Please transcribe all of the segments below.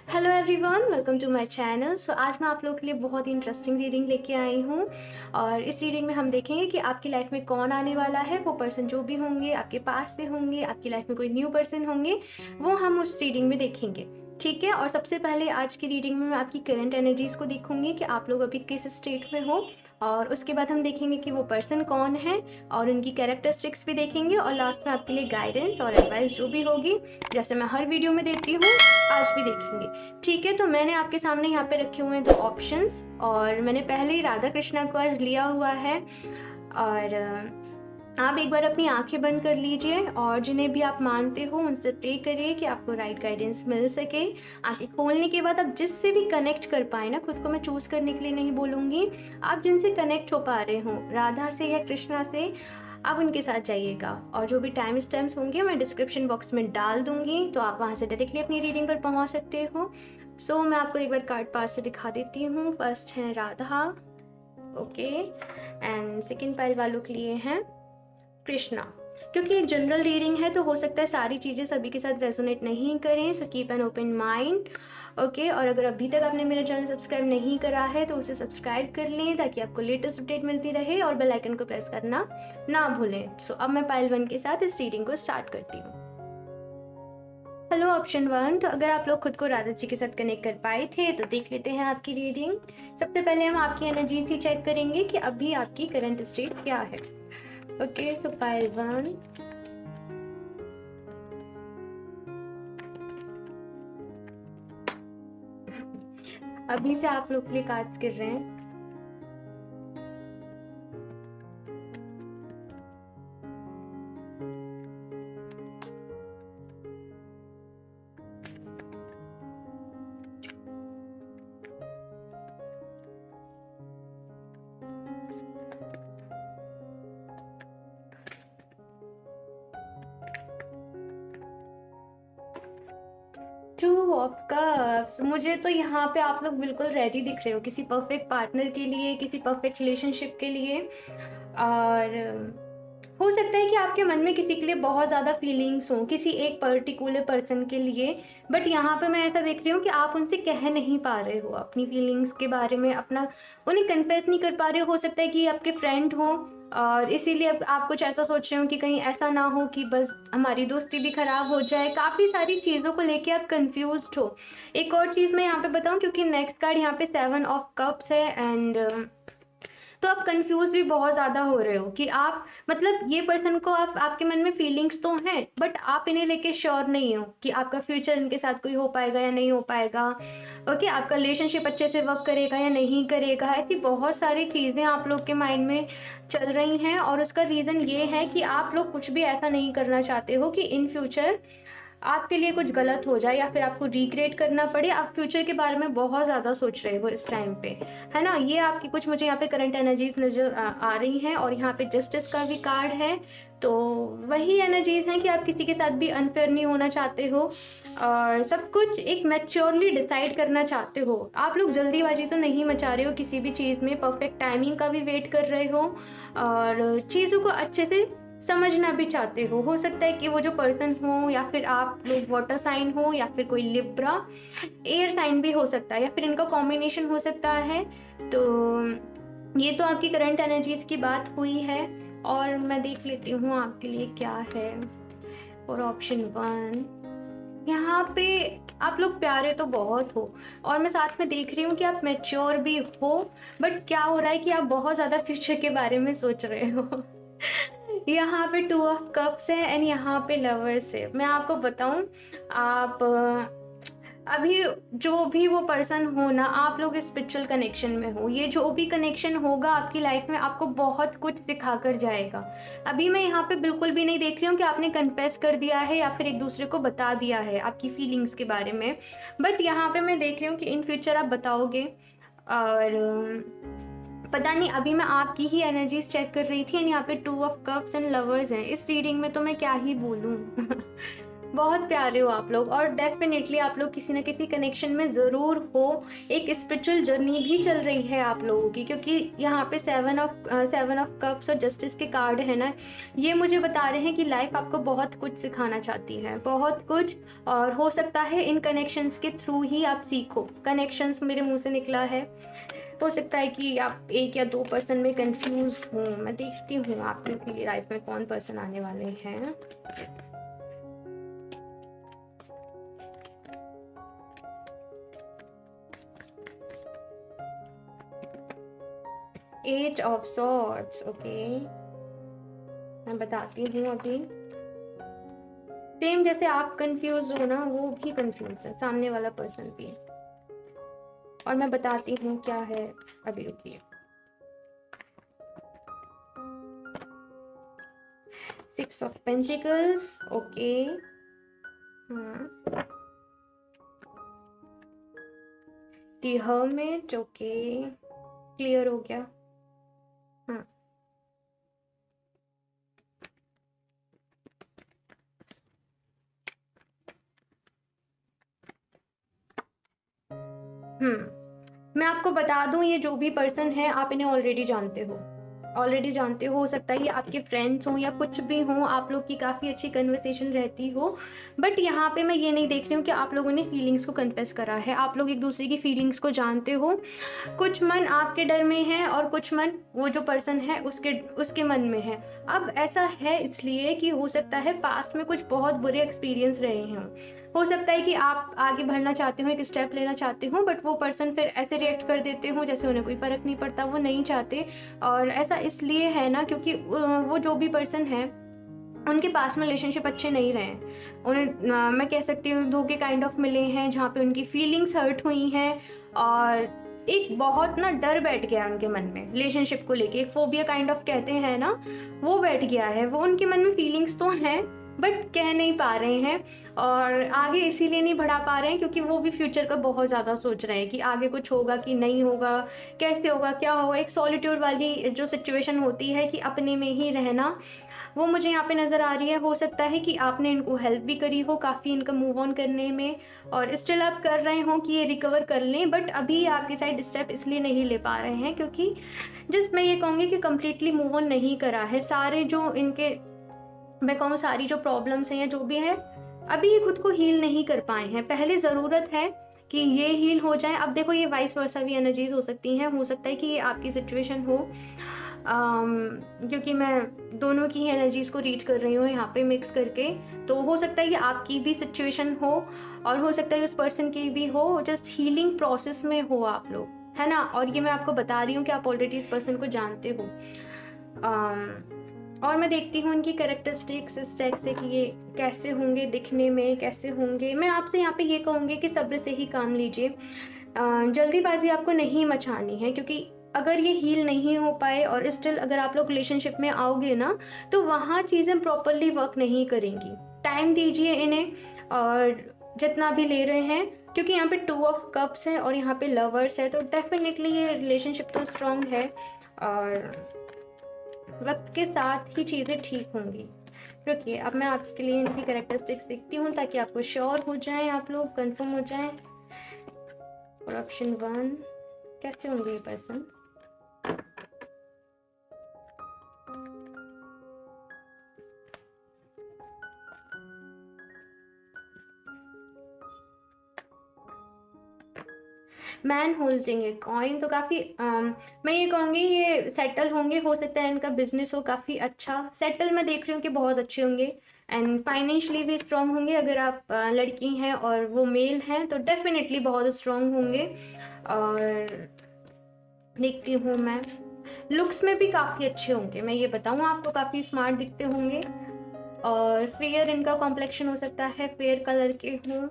Hello everyone, welcome to my channel. आज मैं आप लोगों के लिए बहुत ही इंटरेस्टिंग रीडिंग लेके आई हूँ। और इस रीडिंग में हम देखेंगे कि आपकी लाइफ में कौन आने वाला है। वो पर्सन जो भी होंगे, आपके पास से होंगे, आपकी लाइफ में कोई न्यू पर्सन होंगे, वो हम उस रीडिंग में देखेंगे। ठीक है। और सबसे पहले आज की रीडिंग में मैं आपकी करंट एनर्जीज़ को देखूंगी कि आप लोग अभी किस स्टेट में हो। और उसके बाद हम देखेंगे कि वो पर्सन कौन है और उनकी कैरेक्टरिस्टिक्स भी देखेंगे। और लास्ट में आपके लिए गाइडेंस और एडवाइस जो भी होगी, जैसे मैं हर वीडियो में देती हूँ, आज भी देखेंगे। ठीक है। तो मैंने आपके सामने यहाँ पे रखे हुए हैं 2 ऑप्शंस, और मैंने पहले ही राधा कृष्णा को आज लिया हुआ है। और आप एक बार अपनी आंखें बंद कर लीजिए और जिन्हें भी आप मानते हो उनसे प्रे करिए कि आपको राइट गाइडेंस मिल सके। आंखें खोलने के बाद आप जिससे भी कनेक्ट कर पाए ना, खुद को मैं चूज़ करने के लिए नहीं बोलूँगी, आप जिनसे कनेक्ट हो पा रहे हो, राधा से या कृष्णा से, आप उनके साथ जाइएगा। और जो भी टाइम स्टैम्प्स होंगे मैं डिस्क्रिप्शन बॉक्स में डाल दूँगी, तो आप वहाँ से डायरेक्टली अपनी रीडिंग पर पहुँच सकते हो। सो मैं आपको एक बार कार्ड पास से दिखा देती हूँ। फर्स्ट है Radha, okay, and second pile वालों के लिए हैं कृष्णा। क्योंकि एक जनरल रीडिंग है तो हो सकता है सारी चीज़ें सभी के साथ रेजोनेट नहीं करें, so keep an open mind. Okay. और अगर अभी तक आपने मेरा चैनल सब्सक्राइब नहीं करा है तो उसे सब्सक्राइब कर लें ताकि आपको लेटेस्ट अपडेट मिलती रहे, और बेल आइकन को प्रेस करना ना भूलें। सो अब मैं पाइल 1 के साथ इस रीडिंग को स्टार्ट करती हूँ। Hello option 1। तो अगर आप लोग खुद को राधा जी के साथ कनेक्ट कर पाए थे तो देख लेते हैं आपकी रीडिंग। सबसे पहले हम आपकी एनर्जीज ही चेक करेंगे कि अभी आपकी करंट स्टेट क्या है। ओके, सो पाइल 1, अभी से आप लोग के लिए कार्ड्स गिर रहे हैं। Two of cups. मुझे तो यहाँ पे आप लोग बिल्कुल रेडी दिख रहे हो किसी परफेक्ट पार्टनर के लिए, किसी परफेक्ट रिलेशनशिप के लिए। और हो सकता है कि आपके मन में किसी के लिए बहुत ज़्यादा फीलिंग्स हों, किसी एक पर्टिकुलर पर्सन के लिए, बट यहाँ पे मैं ऐसा देख रही हूँ कि आप उनसे कह नहीं पा रहे हो अपनी फीलिंग्स के बारे में, अपना उन्हें कन्फेस नहीं कर पा रहे हो सकता है कि आपके फ्रेंड हो, और इसीलिए अब आप कुछ ऐसा सोच रहे हो कि कहीं ऐसा ना हो कि बस हमारी दोस्ती भी ख़राब हो जाए। काफ़ी सारी चीज़ों को लेके आप कंफ्यूज्ड हो। एक और चीज़ मैं यहाँ पे बताऊँ, क्योंकि नेक्स्ट कार्ड यहाँ पे 7 ऑफ कप्स है, एंड तो आप कंफ्यूज भी बहुत ज़्यादा हो रहे हो कि आप, मतलब ये पर्सन को आपके मन में फीलिंग्स तो हैं, बट आप इन्हें लेके श्योर नहीं हो कि आपका फ्यूचर इनके साथ कोई हो पाएगा या नहीं हो पाएगा। ओके, आपका रिलेशनशिप अच्छे से वर्क करेगा या नहीं करेगा। ऐसी बहुत सारी चीज़ें आप लोग के माइंड में चल रही हैं, और उसका रीज़न ये है कि आप लोग कुछ भी ऐसा नहीं करना चाहते हो कि इन फ्यूचर आपके लिए कुछ गलत हो जाए या फिर आपको रिग्रेट करना पड़े। आप फ्यूचर के बारे में बहुत ज़्यादा सोच रहे हो इस टाइम पे, है ना। ये आपकी कुछ मुझे यहाँ पे करंट एनर्जीज नज़र आ रही हैं, और यहाँ पे जस्टिस का भी कार्ड है। तो वही एनर्जीज हैं कि आप किसी के साथ भी अनफेयर नहीं होना चाहते हो, और सब कुछ एक मैच्योरली डिसाइड करना चाहते हो। आप लोग जल्दीबाजी तो नहीं मचा रहे हो किसी भी चीज़ में, परफेक्ट टाइमिंग का भी वेट कर रहे हो, और चीज़ों को अच्छे से समझना भी चाहते हो सकता है कि वो जो पर्सन हो, या फिर आप लोग वाटर साइन हो, या फिर कोई लिब्रा एयर साइन भी हो सकता है, या फिर इनका कॉम्बिनेशन हो सकता है। तो ये तो आपकी करंट एनर्जीज की बात हुई है, और मैं देख लेती हूँ आपके लिए क्या है। और ऑप्शन 1, यहाँ पे आप लोग प्यारे तो बहुत हो, और मैं साथ में देख रही हूँ कि आप मैच्योर भी हो, बट क्या हो रहा है कि आप बहुत ज़्यादा फ्यूचर के बारे में सोच रहे हो। यहाँ पे 2 ऑफ कप्स है, एंड यहाँ पे लवर्स है। मैं आपको बताऊँ, आप अभी जो भी वो पर्सन हो ना, आप लोग स्पिरिचुअल कनेक्शन में हो। ये जो भी कनेक्शन होगा आपकी लाइफ में आपको बहुत कुछ सिखा कर जाएगा। अभी मैं यहाँ पे बिल्कुल भी नहीं देख रही हूँ कि आपने कन्फेस कर दिया है या फिर एक दूसरे को बता दिया है आपकी फीलिंग्स के बारे में, बट यहाँ पे मैं देख रही हूँ कि इन फ्यूचर आप बताओगे। और पता नहीं, अभी मैं आपकी ही एनर्जीज चेक कर रही थी, एंड यहाँ पे 2 ऑफ कप्स एंड लवर्स हैं। इस रीडिंग में तो मैं क्या ही बोलूँ। बहुत प्यारे हो आप लोग, और डेफिनेटली आप लोग किसी ना किसी कनेक्शन में ज़रूर हो। एक स्पिरिचुअल जर्नी भी चल रही है आप लोगों की, क्योंकि यहाँ पे सेवन ऑफ कप्स और जस्टिस के कार्ड है ना, ये मुझे बता रहे हैं कि लाइफ आपको बहुत कुछ सिखाना चाहती है, बहुत कुछ। और हो सकता है इन कनेक्शंस के थ्रू ही आप सीखो। कनेक्शंस मेरे मुंह से निकला है, हो सकता है कि आप 1 या 2 पर्सन में कंफ्यूज हो। मैं देखती हूँ आप लोग की लाइफ में कौन पर्सन आने वाले हैं। एट ऑफ सॉर्ड्स, ओके, मैं बताती हूँ अभी। सेम जैसे आप कंफ्यूज हो ना, वो भी कंफ्यूज है, सामने वाला पर्सन भी। और मैं बताती हूँ क्या है, अभी रुकिए। 6 ऑफ पेंटिकल्स, ओके, हाँ। द हर्मिट, ओके, क्लियर हो गया, हाँ। मैं आपको बता दूं, ये जो भी पर्सन है आप इन्हें ऑलरेडी जानते हो, हो सकता है ये आपके फ्रेंड्स हों या कुछ भी हों, आप लोग की काफ़ी अच्छी कन्वर्सेशन रहती हो। बट यहाँ पे मैं ये नहीं देख रही हूँ कि आप लोगों ने फीलिंग्स को कन्फेस करा है। आप लोग एक दूसरे की फीलिंग्स को जानते हो। कुछ मन आपके डर में है और कुछ मन वो जो पर्सन है उसके मन में है। अब ऐसा है इसलिए कि हो सकता है पास्ट में कुछ बहुत बुरे एक्सपीरियंस रहे हों। हो सकता है कि आप आगे बढ़ना चाहते हो, एक स्टेप लेना चाहते हो, बट वो पर्सन फिर ऐसे रिएक्ट कर देते हो जैसे उन्हें कोई फ़र्क नहीं पड़ता, वो नहीं चाहते। और ऐसा इसलिए है ना क्योंकि वो जो भी पर्सन है उनके पास में रिलेशनशिप अच्छे नहीं रहे हैं। उन्हें मैं कह सकती हूँ धोखे काइंड ऑफ मिले हैं, जहाँ पे उनकी फीलिंग्स हर्ट हुई हैं और एक बहुत ना डर बैठ गया है उनके मन में रिलेशनशिप को लेके। एक फोबिया काइंड ऑफ कहते हैं ना, वो बैठ गया है। वो उनके मन में फीलिंग्स तो हैं बट कह नहीं पा रहे हैं, और आगे इसीलिए नहीं बढ़ा पा रहे हैं क्योंकि वो भी फ्यूचर का बहुत ज़्यादा सोच रहे हैं कि आगे कुछ होगा कि नहीं होगा, कैसे होगा, क्या होगा। एक सॉलिट्यूड वाली जो सिचुएशन होती है कि अपने में ही रहना, वो मुझे यहाँ पे नज़र आ रही है। हो सकता है कि आपने इनको हेल्प भी करी हो काफ़ी इनका मूव ऑन करने में, और स्टिल आप कर रहे हो कि ये रिकवर कर लें, बट अभी आपकी साइड स्टेप इसलिए नहीं ले पा रहे हैं क्योंकि जस्ट मैं ये कहूँगी कि कम्प्लीटली मूव ऑन नहीं करा है। सारे जो इनके, मैं कहूँ सारी जो प्रॉब्लम्स हैं या जो भी है, अभी ये खुद को हील नहीं कर पाए हैं। पहले ज़रूरत है कि ये हील हो जाए। अब देखो, ये वाइस वर्सा भी एनर्जीज हो सकती हैं। हो सकता है कि ये आपकी सिचुएशन हो, क्योंकि मैं दोनों की ही एनर्जीज़ को रीड कर रही हूँ यहाँ पे मिक्स करके। तो हो सकता है कि आपकी भी सिचुएशन हो और हो सकता है उस पर्सन की भी हो। जस्ट हीलिंग प्रोसेस में हो आप लोग, है ना। और ये मैं आपको बता रही हूँ कि आप ऑलरेडी इस पर्सन को जानते हो। और मैं देखती हूँ इनकी कैरेक्टरिस्टिक्स इस टाइप से कि ये कैसे होंगे दिखने में, कैसे होंगे। मैं आपसे यहाँ पे ये कहूँगी कि सब्र से ही काम लीजिए। जल्दीबाजी आपको नहीं मचानी है, क्योंकि अगर ये हील नहीं हो पाए और स्टिल अगर आप लोग रिलेशनशिप में आओगे ना, तो वहाँ चीज़ें प्रॉपरली वर्क नहीं करेंगी। टाइम दीजिए इन्हें, और जितना भी ले रहे हैं, क्योंकि यहाँ पे 2 ऑफ कप्स है और यहाँ पे लवर्स है, तो डेफिनेटली ये रिलेशनशिप तो स्ट्रॉन्ग है और वक्त के साथ ही चीज़ें ठीक होंगी। रुकिए, अब मैं आपके लिए इनकी कैरेक्टरिस्टिक्स देखती हूँ ताकि आपको श्योर हो जाए, आप लोग कंफर्म हो जाएं। और ऑप्शन 1, कैसे होंगे ये person? Man holding a coin, तो काफ़ी मैं ये कहूँगी ये सेटल होंगे। हो सकता है इनका बिजनेस हो काफ़ी अच्छा सेटल। मैं देख रही हूँ कि बहुत अच्छे होंगे एंड फाइनेंशियली भी स्ट्रांग होंगे। अगर आप लड़की हैं और वो मेल हैं तो डेफिनेटली बहुत स्ट्रांग होंगे। और देखती हूँ मैं, लुक्स में भी काफ़ी अच्छे होंगे। मैं ये बताऊँ आपको, काफ़ी स्मार्ट दिखते होंगे। और फेयर इनका कॉम्प्लेक्शन हो सकता है, फेयर कलर के हों,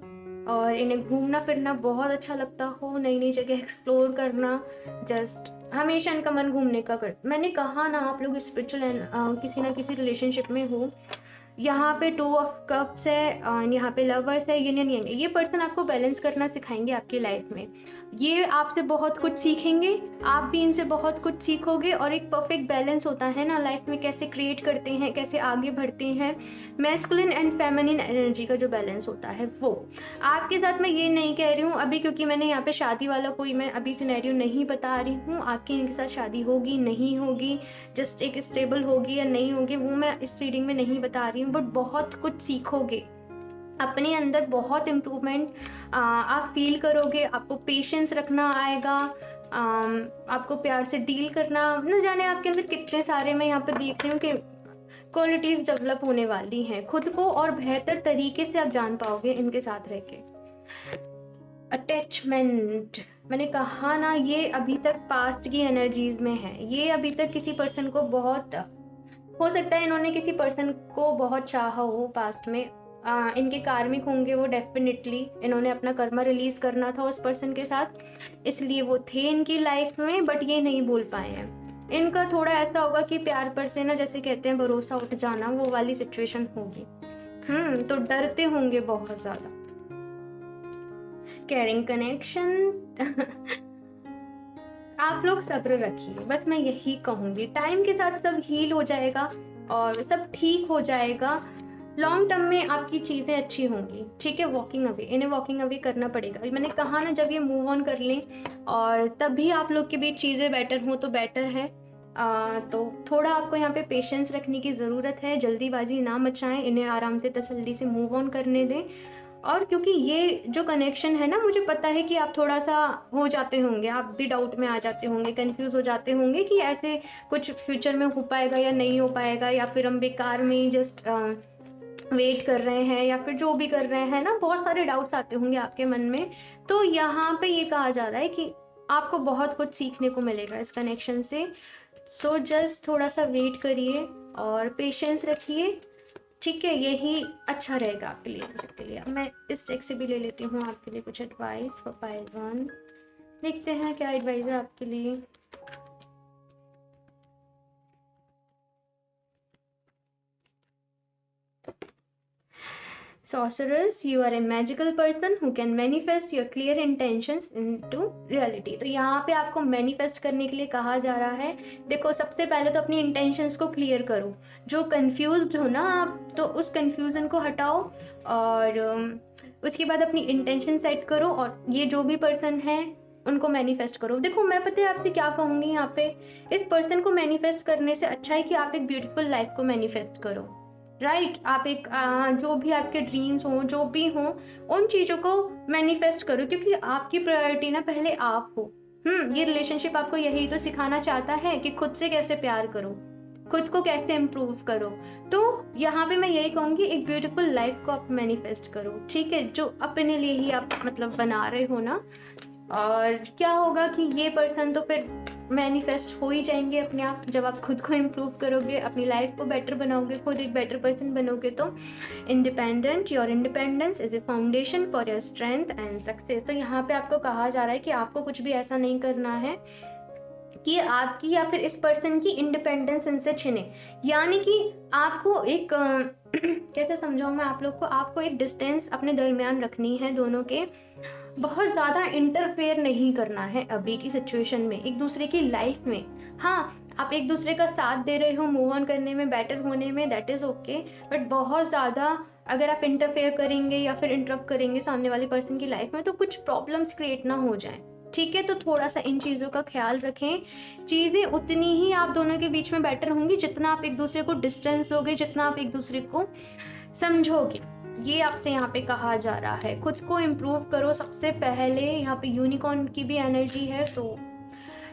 और इन्हें घूमना फिरना बहुत अच्छा लगता हो, नई नई जगह एक्सप्लोर करना। जस्ट हमेशा इनका मन घूमने का मैंने कहा ना, आप लोग स्पिरिचुअल किसी ना किसी रिलेशनशिप में हो यहाँ पे 2 ऑफ कप्स है और यहाँ पे लवर्स है, यूनियन यंग है। ये पर्सन आपको बैलेंस करना सिखाएंगे आपकी लाइफ में। ये आपसे बहुत कुछ सीखेंगे, आप भी इनसे बहुत कुछ सीखोगे। और एक परफेक्ट बैलेंस होता है ना लाइफ में, कैसे क्रिएट करते हैं, कैसे आगे बढ़ते हैं, मैस्कुलिन एंड फेमिनिन एनर्जी का जो बैलेंस होता है वो आपके साथ। मैं ये नहीं कह रही हूँ अभी, क्योंकि मैंने यहाँ पे शादी वाला कोई मैं अभी सिनेरियो नहीं बता रही हूँ। आपकी इनके साथ शादी होगी नहीं होगी, जस्ट एक स्टेबल होगी या नहीं होगी, वो मैं इस रीडिंग में नहीं बता रही हूँ। बट बहुत कुछ सीखोगे अपने अंदर, बहुत इम्प्रूवमेंट आप फील करोगे। आपको पेशेंस रखना आएगा, आपको प्यार से डील करना, न जाने आपके अंदर कितने सारे, मैं यहाँ पे देख रही हूँ कि क्वालिटीज़ डेवलप होने वाली हैं। खुद को और बेहतर तरीके से आप जान पाओगे इनके साथ रह के। अटैचमेंट, मैंने कहा ना, ये अभी तक पास्ट की एनर्जीज में है। ये अभी तक किसी पर्सन को बहुत, हो सकता है इन्होंने किसी पर्सन को बहुत चाहा हो पास्ट में। इनके कार्मिक होंगे वो, डेफिनेटली इन्होंने अपना कर्मा रिलीज करना था उस पर्सन के साथ, इसलिए वो थे इनकी लाइफ में, बट ये नहीं भूल पाए हैं। इनका थोड़ा ऐसा होगा कि प्यार पर से ना, जैसे कहते हैं भरोसा उठ जाना, वो वाली सिचुएशन होगी। तो डरते होंगे बहुत ज़्यादा। कैरिंग कनेक्शन आप लोग सब्र रखिए, बस मैं यही कहूँगी। टाइम के साथ सब हील हो जाएगा और सब ठीक हो जाएगा। लॉन्ग टर्म में आपकी चीज़ें अच्छी होंगी, ठीक है। वॉकिंग अवे, इन्हें वॉकिंग अवे करना पड़ेगा। मैंने कहा ना, जब ये मूव ऑन कर लें और तब भी आप लोग के बीच चीज़ें बेटर हों तो बेटर है। तो थोड़ा आपको यहाँ पे पेशेंस रखने की ज़रूरत है। जल्दीबाजी ना मचाएं, इन्हें आराम से तसल्ली से मूव ऑन करने दें। और क्योंकि ये जो कनेक्शन है ना, मुझे पता है कि आप थोड़ा सा हो जाते होंगे, आप भी डाउट में आ जाते होंगे, कंफ्यूज हो जाते होंगे कि ऐसे कुछ फ्यूचर में हो पाएगा या नहीं हो पाएगा, या फिर हम बेकार में ही जस्ट वेट कर रहे हैं, या फिर जो भी कर रहे हैं ना, बहुत सारे डाउट्स आते होंगे आपके मन में। तो यहाँ पे ये कहा जा रहा है कि आपको बहुत कुछ सीखने को मिलेगा इस कनेक्शन से। सो जस्ट थोड़ा सा वेट करिए और पेशेंस रखिए, ठीक है। यही अच्छा रहेगा आपके लिए। मैं इस डेक से भी ले लेती हूँ आपके लिए कुछ एडवाइस फॉर पाइल 1। देखते हैं क्या एडवाइस है आपके लिए। Sorceress, you are a magical person who can manifest your clear intentions into reality। तो यहाँ पे आपको मैनिफेस्ट करने के लिए कहा जा रहा है। देखो, सबसे पहले तो अपनी इंटेंशंस को क्लियर करो। जो कंफ्यूज्ड हो ना आप, तो उस कंफ्यूजन को हटाओ और उसके बाद अपनी इंटेंशन सेट करो, और ये जो भी पर्सन है उनको मैनिफेस्ट करो। देखो, मैं पता है आपसे क्या कहूँगी यहाँ पे, इस पर्सन को मैनिफेस्ट करने से अच्छा है कि आप एक ब्यूटीफुल लाइफ को मैनिफेस्ट करो, राइट। आप एक जो भी आपके ड्रीम्स हों, जो भी हों, उन चीज़ों को मैनिफेस्ट करो, क्योंकि आपकी प्रायोरिटी ना पहले आप हो। ये रिलेशनशिप आपको यही तो सिखाना चाहता है कि खुद से कैसे प्यार करो, खुद को कैसे इम्प्रूव करो। तो यहाँ पे मैं यही कहूँगी, एक ब्यूटीफुल लाइफ को आप मैनिफेस्ट करो, ठीक है, जो अपने लिए ही आप मतलब बना रहे हो ना। और क्या होगा कि ये पर्सन तो फिर मैनिफेस्ट हो ही जाएंगे अपने आप, जब आप खुद को इम्प्रूव करोगे, अपनी लाइफ को बेटर बनाओगे, खुद एक बेटर पर्सन बनोगे। तो independent, your independence is a foundation for your strength and success. तो यहाँ पे आपको कहा जा रहा है कि आपको कुछ भी ऐसा नहीं करना है कि आपकी या फिर इस पर्सन की इंडिपेंडेंस इनसे छिने। यानी कि आपको एक कैसे समझाऊँ मैं आप लोग को, आपको एक डिस्टेंस अपने दरमियान रखनी है दोनों के। बहुत ज़्यादा इंटरफेयर नहीं करना है अभी की सिचुएशन में एक दूसरे की लाइफ में। हाँ, आप एक दूसरे का साथ दे रहे हो मूव ऑन करने में, बेटर होने में, दैट इज़ ओके। बट बहुत ज़्यादा अगर आप इंटरफेयर करेंगे या फिर इंटरप्ट करेंगे सामने वाली पर्सन की लाइफ में, तो कुछ प्रॉब्लम्स क्रिएट ना हो जाएं, ठीक है। तो थोड़ा सा इन चीज़ों का ख्याल रखें। चीज़ें उतनी ही आप दोनों के बीच में बेटर होंगी जितना आप एक दूसरे को डिस्टेंस दोगे, जितना आप एक दूसरे को समझोगे। ये आपसे यहाँ पे कहा जा रहा है। खुद को इम्प्रूव करो सबसे पहले। यहाँ पे यूनिकॉर्न की भी एनर्जी है, तो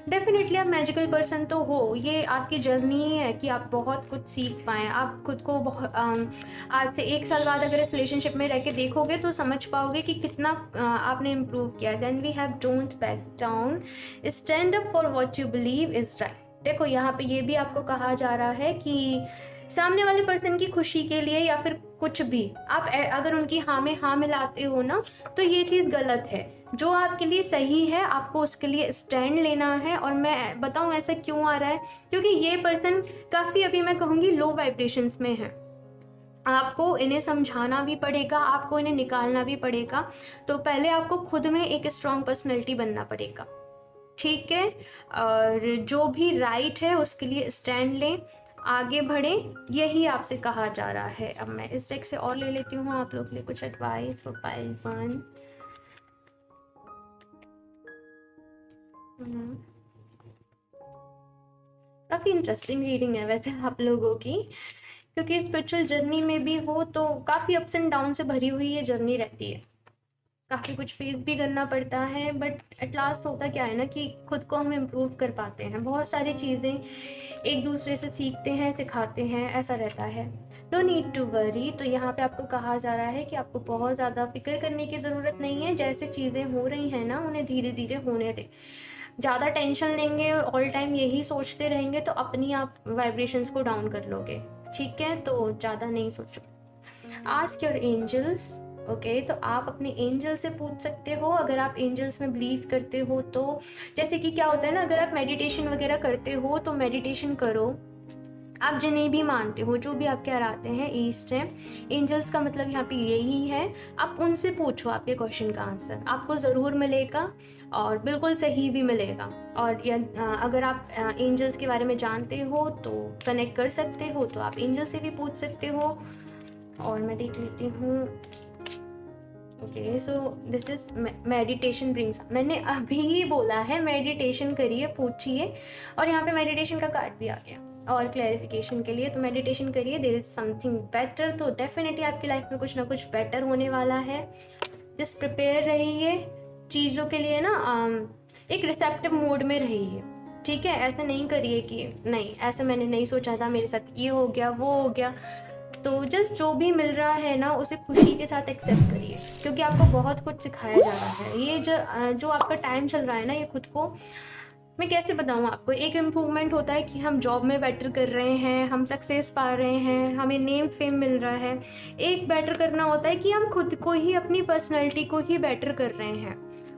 डेफिनेटली आप मैजिकल पर्सन तो हो। ये आपकी जर्नी ही है कि आप बहुत कुछ सीख पाएँ। आप खुद को बहुत आज से 1 साल बाद अगर इस रिलेशनशिप में रह के देखोगे तो समझ पाओगे कि कितना आपने इम्प्रूव किया। Then we have don't back down, stand up for what you believe is right. देखो, यहाँ पे ये भी आपको कहा जा रहा है कि सामने वाले पर्सन की खुशी के लिए या फिर कुछ भी आप अगर उनकी हाँ में हाँ मिलाते हो ना, तो ये चीज़ गलत है। जो आपके लिए सही है आपको उसके लिए स्टैंड लेना है। और मैं बताऊँ ऐसा क्यों आ रहा है, क्योंकि ये पर्सन काफ़ी, अभी मैं कहूँगी, लो वाइब्रेशंस में है। आपको इन्हें समझाना भी पड़ेगा, आपको इन्हें निकालना भी पड़ेगा। तो पहले आपको खुद में एक स्ट्रॉन्ग पर्सनैलिटी बनना पड़ेगा, ठीक है। और जो भी राइट है उसके लिए स्टैंड लें, आगे बढ़ें, यही आपसे कहा जा रहा है। अब मैं इस डेक से और ले लेती हूँ आप लोग के लिए कुछ एडवाइस फॉर पाइल 1। काफ़ी इंटरेस्टिंग रीडिंग है वैसे आप लोगों की, क्योंकि स्पिरिचुअल जर्नी में भी हो तो काफ़ी अप्स एंड डाउन से भरी हुई ये जर्नी रहती है, काफ़ी कुछ फेस भी करना पड़ता है, बट एट लास्ट होता क्या है ना कि खुद को हम इम्प्रूव कर पाते हैं, बहुत सारी चीज़ें एक दूसरे से सीखते हैं, सिखाते हैं, ऐसा रहता है। No need to worry. तो यहाँ पे आपको कहा जा रहा है कि आपको बहुत ज़्यादा फिक्र करने की ज़रूरत नहीं है, जैसे चीज़ें हो रही हैं ना उन्हें धीरे धीरे होने दें। ज़्यादा टेंशन लेंगे, ऑल टाइम यही सोचते रहेंगे तो अपनी आप वाइब्रेशंस को डाउन कर लोगे, ठीक है। तो ज़्यादा नहीं सोचो। Ask your angels, okay. तो आप अपने एंजल से पूछ सकते हो अगर आप एंजल्स में बिलीव करते हो तो। जैसे कि क्या होता है ना, अगर आप मेडिटेशन वगैरह करते हो तो मेडिटेशन करो, आप जिन्हें भी मानते हो, जो भी आपके आराते हैं, ईस्ट हैं, एंजल्स का मतलब यहाँ पे यही है। आप उनसे पूछो आपके क्वेश्चन का आंसर, आपको ज़रूर मिलेगा और बिल्कुल सही भी मिलेगा। और अगर आप एंजल्स के बारे में जानते हो तो कनेक्ट कर सकते हो, तो आप एंजल से भी पूछ सकते हो। और मैं देख लेती हूँ। Okay, so this is meditation brings. मैंने अभी ही बोला है मेडिटेशन करिए, पूछिए, और यहाँ पे मेडिटेशन का कार्ड भी आ गया। और क्लैरिफिकेशन के लिए तो मेडिटेशन करिए, देयर इज़ समथिंग बेटर। तो डेफिनेटली आपकी लाइफ में कुछ ना कुछ बेटर होने वाला है। जस्ट प्रिपेयर रहिए चीज़ों के लिए ना, एक रिसेप्टिव मोड में रहिए, ठीक है। ऐसे नहीं करिए कि नहीं ऐसा मैंने नहीं सोचा था, मेरे साथ ये हो गया वो हो गया। तो जस्ट जो भी मिल रहा है ना उसे खुशी के साथ एक्सेप्ट करिए, क्योंकि आपको बहुत कुछ सिखाया जा रहा है। ये जो आपका टाइम चल रहा है ना, ये खुद को मैं कैसे बताऊँ आपको, एक इम्प्रूवमेंट होता है कि हम जॉब में बेटर कर रहे हैं, हम सक्सेस पा रहे हैं, हमें नेम फेम मिल रहा है। एक बेटर करना होता है कि हम खुद को ही, अपनी पर्सनैलिटी को ही बेटर कर रहे हैं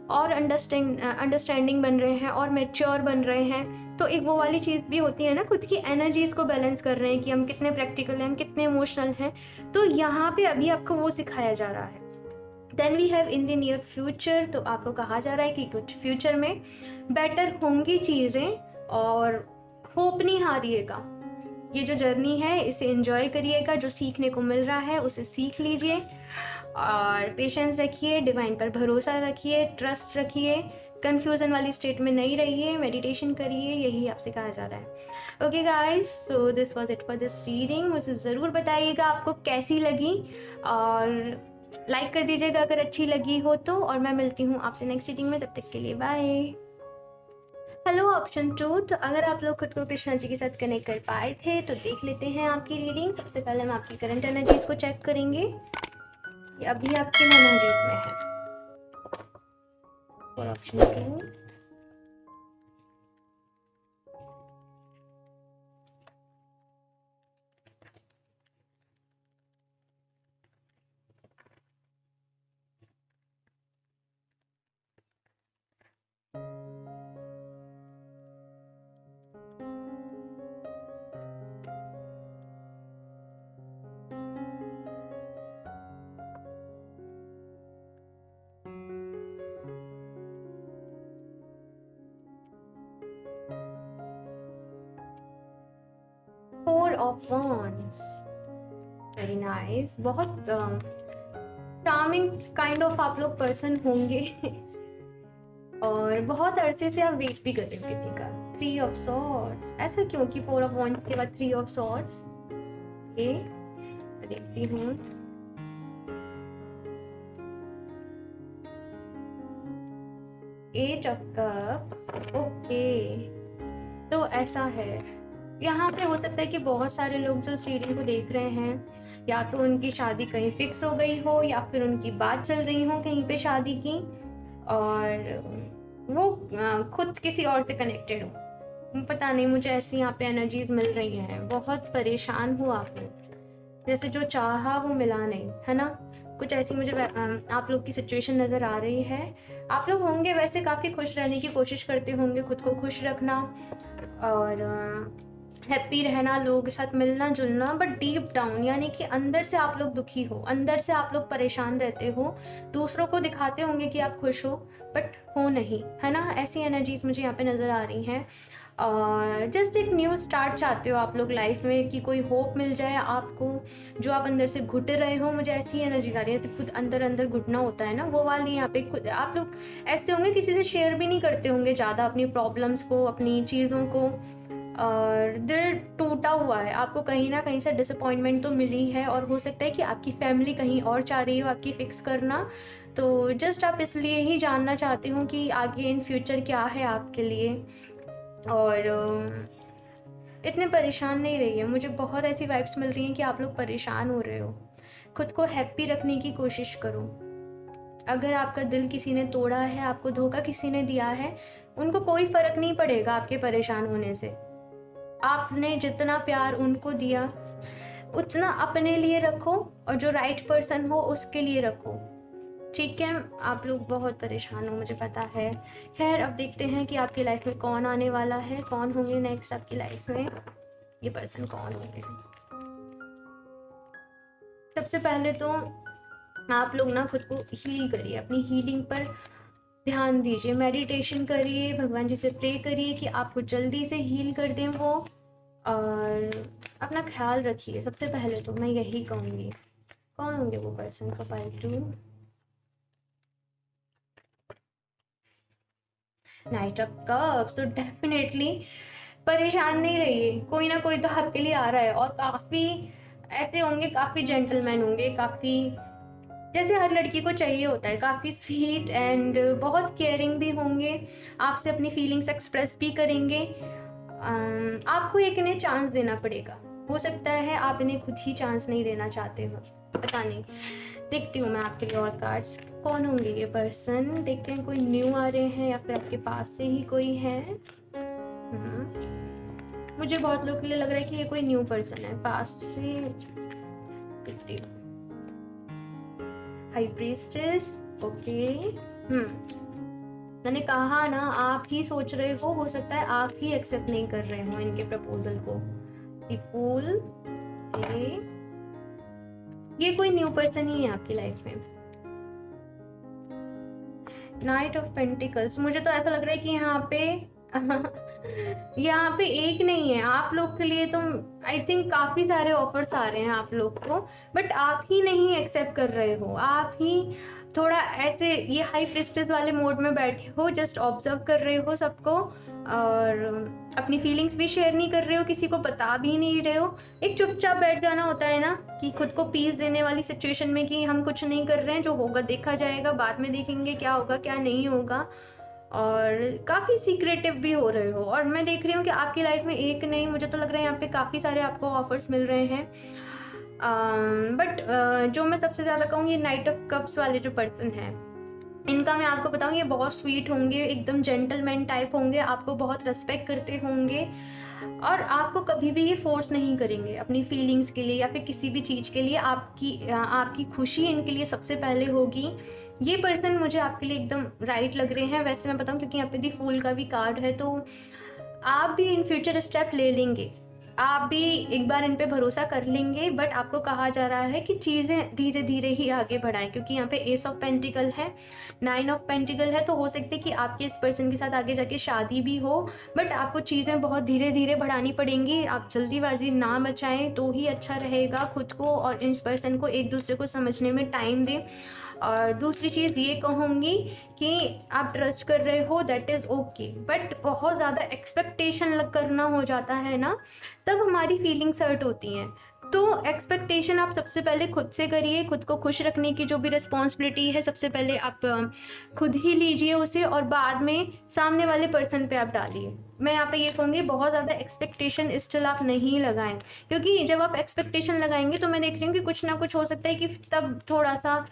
और अंडरस्टैंडिंग बन रहे हैं और मैच्योर बन रहे हैं। तो एक वो वाली चीज़ भी होती है ना, खुद की एनर्जीज़ को बैलेंस कर रहे हैं कि हम कितने प्रैक्टिकल हैं, हम कितने इमोशनल हैं। तो यहाँ पे अभी आपको वो सिखाया जा रहा है। Then we have in the near future. तो आपको कहा जा रहा है कि कुछ फ्यूचर में बेटर होंगी चीज़ें, और होप नहीं हारिएगा। ये जो जर्नी है इसे एंजॉय करिएगा, जो सीखने को मिल रहा है उसे सीख लीजिए, और पेशेंस रखिए, डिवाइन पर भरोसा रखिए, ट्रस्ट रखिए, कन्फ्यूज़न वाली स्टेट में नहीं रहिए, मेडिटेशन करिए, यही आपसे कहा जा रहा है। Okay guys, so this was it for this reading. मुझे ज़रूर बताइएगा आपको कैसी लगी, और लाइक कर दीजिएगा अगर अच्छी लगी हो तो। और मैं मिलती हूँ आपसे नेक्स्ट रीडिंग में, तब तक के लिए बाय। Hello option 2। तो अगर आप लोग खुद को कृष्णा जी के साथ कनेक्ट कर पाए थे तो देख लेते हैं आपकी रीडिंग। सबसे पहले हम आपकी करंट एनर्जीज को चेक करेंगे, ये अभी आपकी एनर्जीज में है। और option 2, four of wands, very nice. बहुत चार्मिंग काइंड ऑफ आप लोग पर्सन होंगे और बहुत अरसे से आप वेट भी कर रहे हो किसी का। 3 ऑफ सॉर्ड्स, ऐसा क्यों कि 4 ऑफ वॉन्ड्स के बाद 3 ऑफ सॉर्ड्स? ओके, मैं देखती हूँ। Eight of cups, okay. तो ऐसा है, यहाँ पे हो सकता है कि बहुत सारे लोग जो इस रीडिंग को देख रहे हैं, या तो उनकी शादी कहीं फिक्स हो गई हो, या फिर उनकी बात चल रही हो कहीं पे शादी की, और वो खुद किसी और से कनेक्टेड हो। पता नहीं, मुझे ऐसी यहाँ पे एनर्जीज मिल रही हैं। बहुत परेशान हो आप लोग, जैसे जो चाहा वो मिला नहीं, है ना। कुछ ऐसी मुझे आप लोग की सिचुएशन नज़र आ रही है। आप लोग होंगे वैसे काफ़ी खुश रहने की कोशिश करते होंगे, खुद को खुश रखना, और हैप्पी रहना, लोगों के साथ मिलना जुलना, बट डीप डाउन यानी कि अंदर से आप लोग दुखी हो, अंदर से आप लोग परेशान रहते हो। दूसरों को दिखाते होंगे कि आप खुश हो, बट हो नहीं, है ना। ऐसी एनर्जीज मुझे यहाँ पे नज़र आ रही हैं। और जस्ट एक न्यू स्टार्ट चाहते हो आप लोग लाइफ में, कि कोई होप मिल जाए आपको, जो आप अंदर से घुट रहे हो। मुझे ऐसी एनर्जीज आ रही है जैसे खुद अंदर अंदर घुटना होता है ना, वो वाली यहाँ पे। खुद आप लोग ऐसे होंगे किसी से शेयर भी नहीं करते होंगे ज़्यादा अपनी प्रॉब्लम्स को, अपनी चीज़ों को, और दिल टूटा हुआ है, आपको कहीं ना कहीं से डिसअपॉइंटमेंट तो मिली है, और हो सकता है कि आपकी फैमिली कहीं और चाह रही हो आपकी फिक्स करना। तो जस्ट आप इसलिए ही जानना चाहते हो कि आगे इन फ्यूचर क्या है आपके लिए। और इतने परेशान नहीं रहिए, मुझे बहुत ऐसी वाइब्स मिल रही हैं कि आप लोग परेशान हो रहे हो। खुद को हैप्पी रखने की कोशिश करो। अगर आपका दिल किसी ने तोड़ा है, आपको धोखा किसी ने दिया है, उनको कोई फ़र्क नहीं पड़ेगा आपके परेशान होने से। आपने जितना प्यार उनको दिया उतना अपने लिए रखो, और जो राइट पर्सन हो उसके लिए रखो, ठीक है। आप लोग बहुत परेशान हो, मुझे पता है। खैर, अब देखते हैं कि आपकी लाइफ में कौन आने वाला है, कौन होंगे नेक्स्ट आपकी लाइफ में, ये पर्सन कौन होंगे। सबसे पहले तो आप लोग ना खुद को हील करिए, अपनी हीलिंग पर ध्यान दीजिए, मेडिटेशन करिए, भगवान जी से प्रे करिए कि आपको जल्दी से हील कर दें वो, और अपना ख्याल रखिए। सबसे पहले तो मैं यही कहूँगी। कौन होंगे वो पर्सन का पार्ट 2? Night of cups. तो डेफिनेटली परेशान नहीं रहिए, कोई ना कोई तो आपके लिए आ रहा है, और काफ़ी ऐसे होंगे, काफ़ी जेंटलमैन होंगे, काफ़ी जैसे हर लड़की को चाहिए होता है, काफ़ी स्वीट एंड बहुत केयरिंग भी होंगे, आपसे अपनी फीलिंग्स एक्सप्रेस भी करेंगे। आपको एक इन्हें चांस देना पड़ेगा, हो सकता है आप इन्हें खुद ही चांस नहीं देना चाहते हो, पता नहीं। देखती हूँ मैं आपके लिए और कार्ड्स, कौन होंगे ये पर्सन। देखते हैं कोई न्यू आ रहे हैं या फिर आपके पास से ही कोई है। मुझे बहुत लोगों के लिए लग रहा है कि ये कोई न्यू पर्सन है, पास्ट से। देखती हूँ। High priestess, okay. मैंने कहा ना, आप ही सोच रहे हो सकता है आप ही एक्सेप्ट नहीं कर रहे हो इनके प्रपोजल को। द फूल, ये कोई न्यू पर्सन ही है आपकी लाइफ में। नाइट ऑफ पेंटिकल्स, मुझे तो ऐसा लग रहा है कि यहाँ पे एक नहीं है, आप लोग के लिए तो आई थिंक काफ़ी सारे ऑफर्स आ रहे हैं आप लोग को, बट आप ही नहीं एक्सेप्ट कर रहे हो। आप ही थोड़ा ऐसे ये हाई प्रिस्टेस वाले मोड में बैठे हो, जस्ट ऑब्जर्व कर रहे हो सबको, और अपनी फीलिंग्स भी शेयर नहीं कर रहे हो, किसी को बता भी नहीं रहे हो। एक चुपचाप बैठ जाना होता है ना, कि खुद को पीस देने वाली सिचुएशन में, कि हम कुछ नहीं कर रहे हैं, जो होगा देखा जाएगा, बाद में देखेंगे क्या होगा क्या नहीं होगा। और काफ़ी सीक्रेटिव भी हो रहे हो, और मैं देख रही हूँ कि आपकी लाइफ में एक नहीं, मुझे तो लग रहा है यहाँ पे काफ़ी सारे आपको ऑफर्स मिल रहे हैं। बट जो मैं सबसे ज़्यादा कहूँगी, ये नाइट ऑफ कप्स वाले जो पर्सन हैं, इनका मैं आपको बताऊँ, ये बहुत स्वीट होंगे, एकदम जेंटलमैन टाइप होंगे, आपको बहुत रेस्पेक्ट करते होंगे, और आपको कभी भी ये फोर्स नहीं करेंगे अपनी फीलिंग्स के लिए या फिर किसी भी चीज़ के लिए। आपकी खुशी इनके लिए सबसे पहले होगी। ये पर्सन मुझे आपके लिए एकदम राइट लग रहे हैं। वैसे मैं बताऊँ, क्योंकि यहाँ पे दी फूल का भी कार्ड है, तो आप भी इन फ्यूचर स्टेप ले लेंगे, आप भी एक बार इन पे भरोसा कर लेंगे, बट आपको कहा जा रहा है कि चीज़ें धीरे धीरे ही आगे बढ़ाएं, क्योंकि यहाँ पे एस ऑफ पेंटिकल है, 9 ऑफ पेंटिकल है, तो हो सकता है कि आपके इस पर्सन के साथ आगे जाके शादी भी हो, बट आपको चीज़ें बहुत धीरे धीरे बढ़ानी पड़ेंगी। आप जल्दीबाजी ना मचाएं तो ही अच्छा रहेगा। खुद को और इस पर्सन को एक दूसरे को समझने में टाइम दें। और दूसरी चीज़ ये कहूँगी कि आप ट्रस्ट कर रहे हो, दैट इज़ ओके, बट बहुत ज़्यादा एक्सपेक्टेशन करना हो जाता है ना, तब हमारी फीलिंग्स हर्ट होती हैं। तो एक्सपेक्टेशन आप सबसे पहले खुद से करिए, खुद को खुश रखने की जो भी रिस्पॉन्सिबिलिटी है सबसे पहले आप खुद ही लीजिए उसे, और बाद में सामने वाले पर्सन पे आप डालिए। मैं यहाँ पे ये कहूँगी, बहुत ज़्यादा एक्सपेक्टेशन स्टिल आप नहीं लगाएं, क्योंकि जब आप एक्सपेक्टेशन लगाएंगे तो मैं देख रही हूँ कि कुछ ना कुछ हो सकता है कि तब थोड़ा सा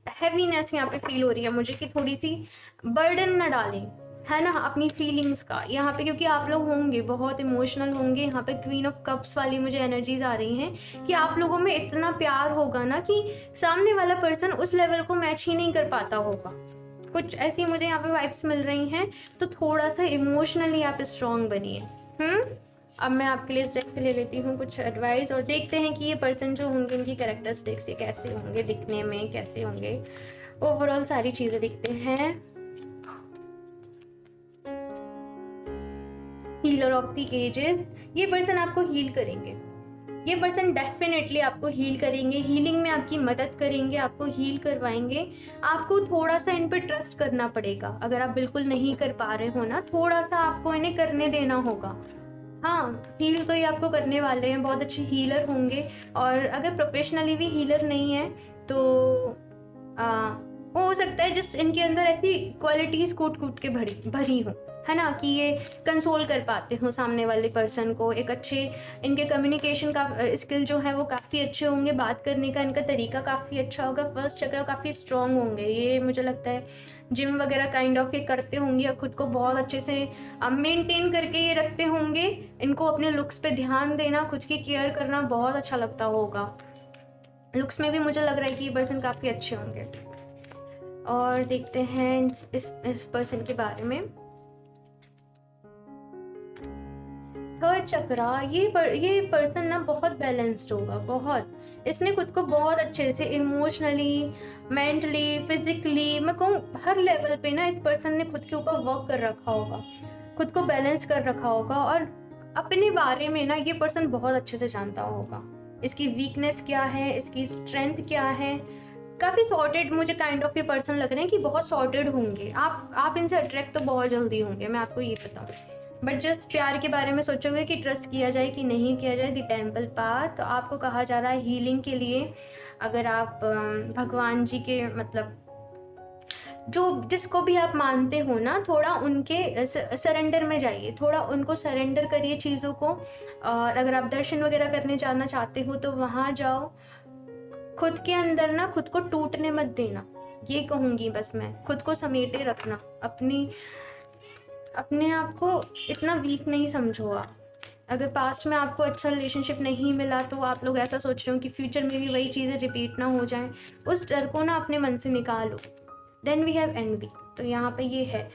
हैवीनेस यहाँ पे फील हो रही है मुझे, कि थोड़ी सी बर्डन ना डालें, है ना, अपनी फीलिंग्स का यहाँ पे, क्योंकि आप लोग होंगे बहुत इमोशनल होंगे। यहाँ पे क्वीन ऑफ कप्स वाली मुझे एनर्जीज आ रही हैं कि आप लोगों में इतना प्यार होगा ना कि सामने वाला पर्सन उस लेवल को मैच ही नहीं कर पाता होगा। कुछ ऐसी मुझे यहाँ पे वाइब्स मिल रही हैं, तो थोड़ा सा इमोशनली आप स्ट्रॉन्ग बनिए, अब मैं आपके लिए इस डेक से ले लेती हूँ कुछ एडवाइस और देखते हैं कि ये पर्सन जो होंगे उनकी कैरेक्टरिस्टिक्स ये कैसे होंगे, दिखने में कैसे होंगे, ओवरऑल सारी चीज़ें देखते हैं। हीलर ऑफ द एजेस, ये पर्सन आपको हील करेंगे, ये पर्सन डेफिनेटली आपको हील करेंगे, हीलिंग में आपकी मदद करेंगे, आपको हील करवाएंगे। आपको थोड़ा सा इन पर ट्रस्ट करना पड़ेगा, अगर आप बिल्कुल नहीं कर पा रहे हो ना, थोड़ा सा आपको इन्हें करने देना होगा। हाँ, हील तो ये आपको करने वाले हैं, बहुत अच्छे हीलर होंगे। और अगर प्रोफेशनली भी हीलर नहीं है तो हो सकता है जिस इनके अंदर ऐसी क्वालिटीज़ कूट कूट के भरी हो, है ना, कि ये कंसोल कर पाते हो सामने वाले पर्सन को। एक अच्छे इनके कम्युनिकेशन का स्किल जो है वो काफ़ी अच्छे होंगे, बात करने का इनका तरीका काफ़ी अच्छा होगा, फर्स्ट चक्र काफ़ी स्ट्रॉन्ग होंगे। ये मुझे लगता है जिम वगैरह काइंड ऑफ ये करते होंगे और ख़ुद को बहुत अच्छे से मेंटेन करके ये रखते होंगे। इनको अपने लुक्स पे ध्यान देना, खुद की केयर करना बहुत अच्छा लगता होगा। लुक्स में भी मुझे लग रहा है कि ये पर्सन काफ़ी अच्छे होंगे। और देखते हैं इस पर्सन के बारे में। थर्ड चक्रा, ये पर्सन ना बहुत बैलेंस्ड होगा, बहुत। इसने खुद को बहुत अच्छे से इमोशनली, मेंटली, फिजिकली, मैं कहूँ हर लेवल पे ना इस पर्सन ने खुद के ऊपर वर्क कर रखा होगा, खुद को बैलेंस कर रखा होगा। और अपने बारे में ना ये पर्सन बहुत अच्छे से जानता होगा, इसकी वीकनेस क्या है, इसकी स्ट्रेंथ क्या है। काफ़ी सॉर्टेड मुझे काइंड ऑफ ये पर्सन लग रहे हैं कि बहुत सॉर्टेड होंगे। आप इनसे अट्रैक्ट तो बहुत जल्दी होंगे, मैं आपको ये बताऊँ। बट जस्ट प्यार के बारे में सोचोगे कि ट्रस्ट किया जाए कि नहीं किया जाए, द टेम्पल पाथ, तो आपको कहा जा रहा है हीलिंग के लिए अगर आप भगवान जी के मतलब जो जिसको भी आप मानते हो ना, थोड़ा उनके सरेंडर में जाइए, थोड़ा उनको सरेंडर करिए चीज़ों को। और अगर आप दर्शन वगैरह करने जाना चाहते हो तो वहाँ जाओ। खुद के अंदर ना खुद को टूटने मत देना, ये कहूँगी बस मैं। खुद को समेटे रखना, अपने आप को इतना वीक नहीं समझो आप। अगर पास्ट में आपको अच्छा रिलेशनशिप नहीं मिला तो आप लोग ऐसा सोच रहे हो कि फ्यूचर में भी वही चीज़ें रिपीट ना हो जाएं, उस डर को ना अपने मन से निकालो। देन वी हैव एनवी, तो यहाँ पे ये है,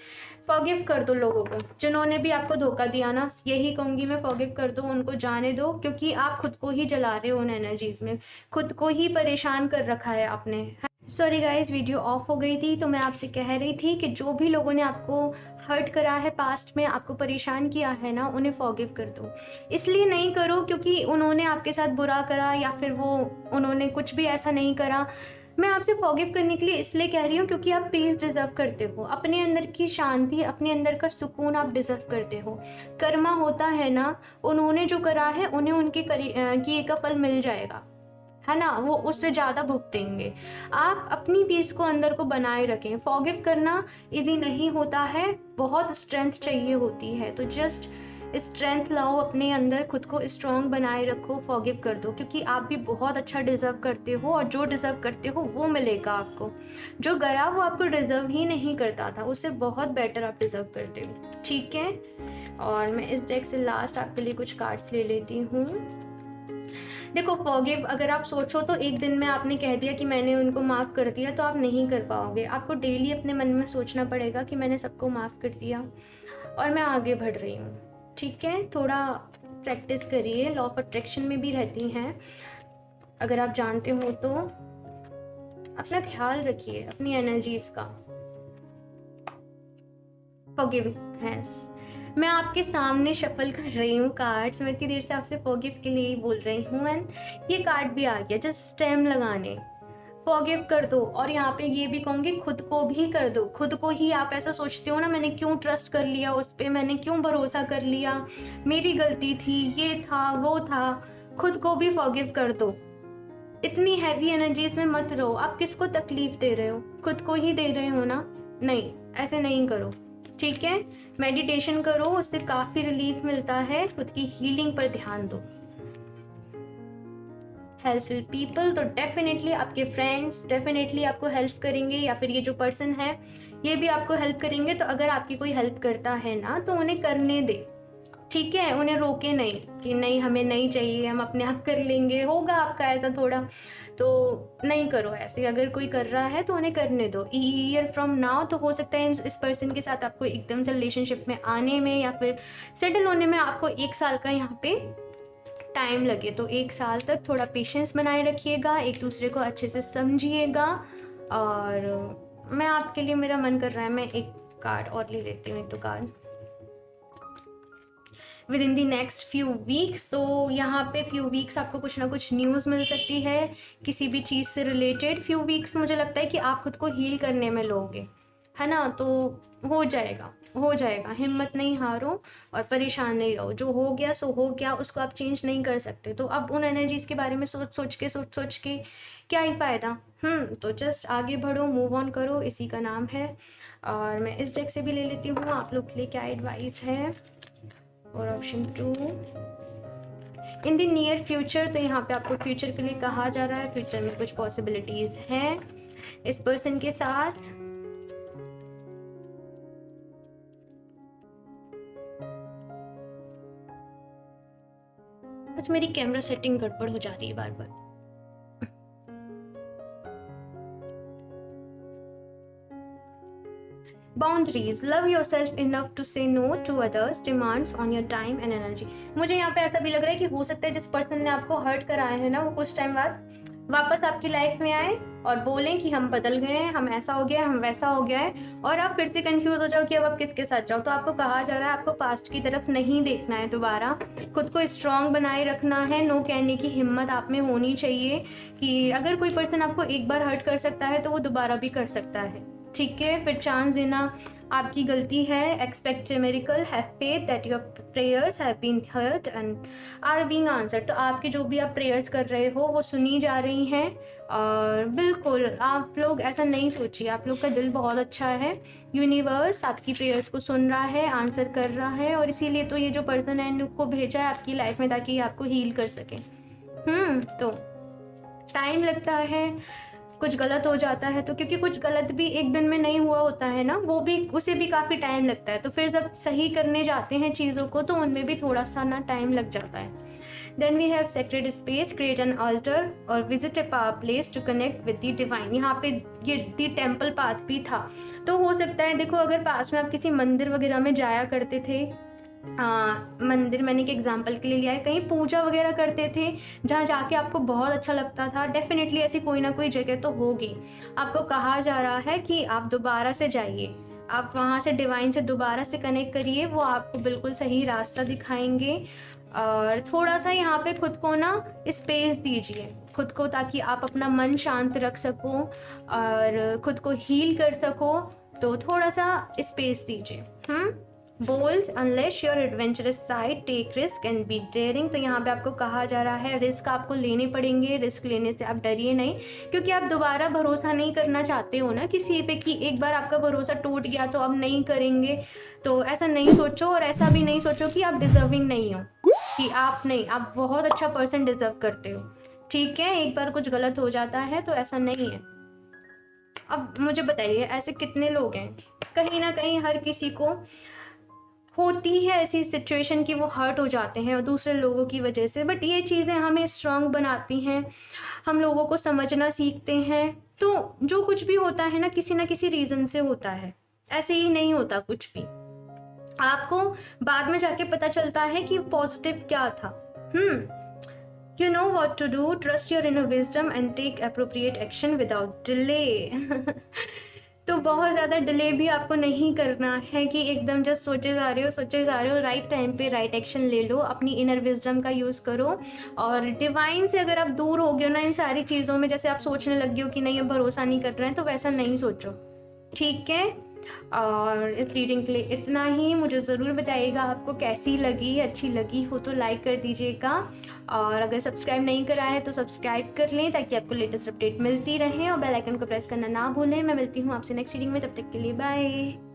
फॉरगिव कर दो लोगों को जिन्होंने भी आपको धोखा दिया ना, यही कहूँगी मैं, फॉरगिव कर दो, उनको जाने दो, क्योंकि आप खुद को ही जला रहे हो उन एनर्जीज़ में, खुद को ही परेशान कर रखा है आपने। सॉरी गाइस, वीडियो ऑफ हो गई थी, तो मैं आपसे कह रही थी कि जो भी लोगों ने आपको हर्ट करा है पास्ट में, आपको परेशान किया है ना, उन्हें फॉरगिव कर दो। इसलिए नहीं करो क्योंकि उन्होंने आपके साथ बुरा करा या फिर उन्होंने कुछ भी ऐसा नहीं करा। मैं आपसे फॉरगिव करने के लिए इसलिए कह रही हूँ क्योंकि आप पीस डिज़र्व करते हो, अपने अंदर की शांति, अपने अंदर का सुकून आप डिज़र्व करते हो। कर्मा होता है ना, उन्होंने जो करा है उन्हें उनके किए का फल मिल जाएगा, है ना, वो उससे ज़्यादा भुगतेंगे। आप अपनी पीस को अंदर को बनाए रखें। फॉरगिव करना इजी नहीं होता है, बहुत स्ट्रेंथ चाहिए होती है, तो जस्ट स्ट्रेंथ लाओ अपने अंदर, खुद को स्ट्रॉन्ग बनाए रखो, फॉरगिव कर दो, क्योंकि आप भी बहुत अच्छा डिज़र्व करते हो और जो डिज़र्व करते हो वो मिलेगा आपको। जो गया वो आपको डिज़र्व ही नहीं करता था, उससे बहुत बेटर आप डिज़र्व करते हो, ठीक है। और मैं इस डेक से लास्ट आपके लिए कुछ कार्ड्स ले लेती हूँ। देखो, फॉरगिव अगर आप सोचो तो एक दिन में आपने कह दिया कि मैंने उनको माफ़ कर दिया, तो आप नहीं कर पाओगे। आपको डेली अपने मन में सोचना पड़ेगा कि मैंने सबको माफ़ कर दिया और मैं आगे बढ़ रही हूँ, ठीक है। थोड़ा प्रैक्टिस करिए, लॉ ऑफ अट्रैक्शन में भी रहती हैं, अगर आप जानते हो तो। अपना ख्याल रखिए, अपनी एनर्जीज का। फॉरगिवनेस, मैं आपके सामने शफल कर रही हूँ कार्ड्स, मैं इतनी देर से आपसे फॉरगिव के लिए ही बोल रही हूँ, एंड ये कार्ड भी आ गया, जस्ट स्टेम लगाने, फॉरगिव कर दो। और यहाँ पे ये भी कहूँगी, खुद को भी कर दो। खुद को ही आप ऐसा सोचते हो ना, मैंने क्यों ट्रस्ट कर लिया उस पर, मैंने क्यों भरोसा कर लिया, मेरी गलती थी, ये था वो था। खुद को भी फॉरगिव कर दो। इतनी हैवी एनर्जीज में मत रहो। आप किसको तकलीफ दे रहे हो? खुद को ही दे रहे हो ना। नहीं, ऐसे नहीं करो, ठीक है। मेडिटेशन करो, उससे काफ़ी रिलीफ मिलता है। खुद की हीलिंग पर ध्यान दो। हेल्पफुल पीपल, तो डेफिनेटली आपके फ्रेंड्स डेफिनेटली आपको हेल्प करेंगे, या फिर ये जो पर्सन है ये भी आपको हेल्प करेंगे। तो अगर आपकी कोई हेल्प करता है ना, तो उन्हें करने दे, ठीक है। उन्हें रोके नहीं कि नहीं हमें नहीं चाहिए, हम अपने आप कर लेंगे। होगा आपका ऐसा थोड़ा, तो नहीं करो ऐसे। अगर कोई कर रहा है तो उन्हें करने दो। ईयर फ्रॉम नाउ तो हो सकता है इस पर्सन के साथ आपको एकदम से रिलेशनशिप में आने में या फिर सेटल होने में आपको 1 साल का यहाँ पे टाइम लगे। तो 1 साल तक थोड़ा पेशेंस बनाए रखिएगा, एक दूसरे को अच्छे से समझिएगा। और मैं आपके लिए, मेरा मन कर रहा है मैं एक कार्ड और ले लेती हूँ, एक तो card with in the next few weeks. तो यहाँ पे फ्यू वीक्स आपको कुछ ना कुछ न्यूज़ मिल सकती है किसी भी चीज़ से रिलेटेड। फ्यू वीक्स मुझे लगता है कि आप खुद को हील करने में लोगे, है ना। तो हो जाएगा, हो जाएगा, हिम्मत नहीं हारो और परेशान नहीं रहो। जो हो गया सो हो गया, उसको आप चेंज नहीं कर सकते। तो अब उन एनर्जीज़ के बारे में सोच सोच के क्या ही फ़ायदा। तो जस्ट आगे बढ़ो, मूव ऑन करो, इसी का नाम है। और मैं इस डेक से भी ले लेती हूँ आप लोग के लिए क्या एडवाइस है। और option 2 in the near future, तो यहाँ पे आपको फ्यूचर के लिए कहा जा रहा है। फ्यूचर में कुछ पॉसिबिलिटीज़ हैं इस पर्सन के साथ। आज मेरी कैमरा सेटिंग गड़बड़ हो जा रही है बार बार। Boundaries, love yourself enough to say no to others demands on your time and energy. मुझे यहाँ पे ऐसा भी लग रहा है कि हो सकता है जिस पर्सन ने आपको हर्ट कराया है ना, वो कुछ टाइम बाद वापस आपकी लाइफ में आए और बोलें कि हम बदल गए हैं, हम ऐसा हो गया है, हम वैसा हो गया है, और आप फिर से कंफ्यूज हो जाओ कि अब आप किसके साथ जाओ। तो आपको कहा जा रहा है आपको पास्ट की तरफ नहीं देखना है दोबारा, खुद को स्ट्रांग बनाए रखना है। नो कहने की हिम्मत आप में होनी चाहिए कि अगर कोई पर्सन आपको एक बार हर्ट कर सकता है तो वो दोबारा भी कर सकता है, ठीक है। फिर चांस देना आपकी गलती है। Expect a miracle, have faith that your prayers have been heard and are being answered. तो आपके जो भी आप प्रेयर्स कर रहे हो वो सुनी जा रही हैं। और बिल्कुल आप लोग ऐसा नहीं सोचिए, आप लोग का दिल बहुत अच्छा है। यूनिवर्स आपकी प्रेयर्स को सुन रहा है, आंसर कर रहा है, और इसीलिए तो ये जो पर्सन है इनको भेजा है आपकी लाइफ में ताकि आपको हील कर सके। तो टाइम लगता है, कुछ गलत हो जाता है तो, क्योंकि कुछ गलत भी एक दिन में नहीं हुआ होता है ना, वो भी, उसे भी काफ़ी टाइम लगता है। तो फिर जब सही करने जाते हैं चीज़ों को तो उनमें भी थोड़ा सा ना टाइम लग जाता है। Then we have sacred space, create an altar और visit a place to connect with the divine. यहाँ पे ये दी टेम्पल पाथ भी था। तो हो सकता है, देखो अगर पास में आप किसी मंदिर वगैरह में जाया करते थे, मंदिर मैंने एक एग्जाम्पल के लिए लिया है, कहीं पूजा वगैरह करते थे जहाँ जाके आपको बहुत अच्छा लगता था, डेफिनेटली ऐसी कोई ना कोई जगह तो होगी। आपको कहा जा रहा है कि आप दोबारा से जाइए, आप वहाँ से डिवाइन से दोबारा से कनेक्ट करिए, वो आपको बिल्कुल सही रास्ता दिखाएंगे। और थोड़ा सा यहाँ पे खुद को ना स्पेस दीजिए खुद को, ताकि आप अपना मन शांत रख सको और खुद को हील कर सको। तो थोड़ा सा स्पेस दीजिए। Bold, unless your adventurous side, take risk and be daring. तो यहाँ पे आपको कहा जा रहा है रिस्क आपको लेने पड़ेंगे, रिस्क लेने से आप डरिए नहीं, क्योंकि आप दोबारा भरोसा नहीं करना चाहते हो ना किसी पे कि एक बार आपका भरोसा टूट गया तो अब नहीं करेंगे। तो ऐसा नहीं सोचो, और ऐसा भी नहीं सोचो कि आप डिजर्विंग नहीं हो, कि आप नहीं, आप बहुत अच्छा पर्सन डिजर्व करते हो, ठीक है। एक बार कुछ गलत हो जाता है तो ऐसा नहीं है। अब मुझे बताइए ऐसे कितने लोग हैं, कहीं ना कहीं हर किसी को होती है ऐसी सिचुएशन कि वो हर्ट हो जाते हैं और दूसरे लोगों की वजह से, बट ये चीज़ें हमें स्ट्रांग बनाती हैं, हम लोगों को समझना सीखते हैं। तो जो कुछ भी होता है ना किसी रीज़न से होता है, ऐसे ही नहीं होता कुछ भी। आपको बाद में जाके पता चलता है कि पॉजिटिव क्या था। You know what to do, trust your inner wisdom and take appropriate action without delay। तो बहुत ज़्यादा डिले भी आपको नहीं करना है कि एकदम जस्ट सोचे जा रहे हो। राइट टाइम पे राइट एक्शन ले लो, अपनी इनर विजडम का यूज़ करो। और डिवाइन से अगर आप दूर हो गए ना इन सारी चीज़ों में, जैसे आप सोचने लगे हो कि नहीं अब भरोसा नहीं कर रहे हैं, तो वैसा नहीं सोचो, ठीक है। और इस रीडिंग के लिए इतना ही। मुझे ज़रूर बताइएगा आपको कैसी लगी, अच्छी लगी हो तो लाइक कर दीजिएगा, और अगर सब्सक्राइब नहीं करा है तो सब्सक्राइब कर लें ताकि आपको लेटेस्ट अपडेट मिलती रहे, और बेल आइकन को प्रेस करना ना भूलें। मैं मिलती हूँ आपसे नेक्स्ट रीडिंग में, तब तक के लिए बाय।